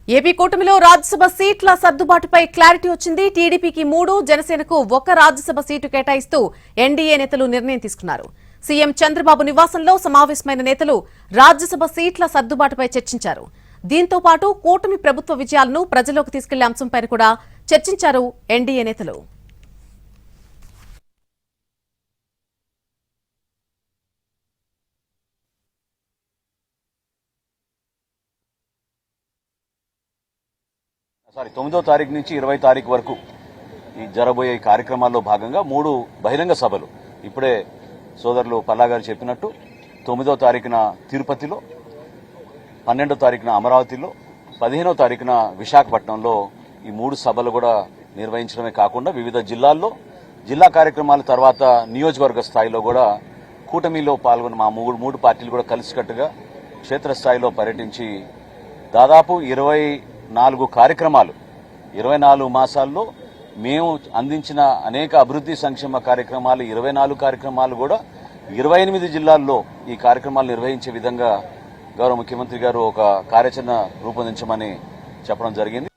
AP కూటమిలో రాజ్యసభ సీట్ల సర్దుబాటుపై clarity వచ్చింది. టీడీపీకి 3, జనసేనకు 1 రాజ్యసభ సీటు కేటాయిస్తూ ఎన్డీఏ నేతలు నిర్ణయం తీసుకున్నారు. సీఎం చంద్రబాబు నివాసంలో సమావేశమైన నేతలు రాజ్యసభ సీట్ల సర్దుబాటుపై చర్చించారు. దీంతో పాటు కూటమి ప్రభుత్వ విజయాలను ప్రజల్లోకి తీసుకెళ్లే అంశంపై కూడా చర్చించారు ఎన్డీఏ నేతలు. సారీ 9వ తారీఖు నుంచి 20వ తారీఖు వరకు ఈ జరబోయే కార్యక్రమాల్లో భాగంగా 3 బహిరంగ సభలు ఇప్పుడే సోదరులు పల్లా గారు చెప్పినట్టు 9వ తారీఖున తిరుపతిలో, 12వ తారీఖున అమరావతిలో, 15వ తారీఖున విశాఖపట్నంలో ఈ 3 సభలు కూడా నిర్వహించడమే కాకుండా వివిధ జిల్లాల్లో జిల్లా కార్యక్రమాల తర్వాత నియోజకవర్గ స్థాయిలో కూడా కూటమిలో పాల్గొన్న మా 3 పార్టీలు కూడా కలిసికట్టుగా క్షేత్రస్థాయిలో పర్యటించి దాదాపు 24 కార్యక్రమాలు 24 మాసాల్లో మేము అందించిన అనేక అభివృద్ధి సంక్షేమ కార్యక్రమాలు 24 కార్యక్రమాలు కూడా 28 జిల్లాల్లో ఈ కార్యక్రమాలు నిర్వహించే విధంగా గౌరవ ముఖ్యమంత్రి గారు ఒక కార్యాచరణ రూపొందించమని చెప్పడం జరిగింది.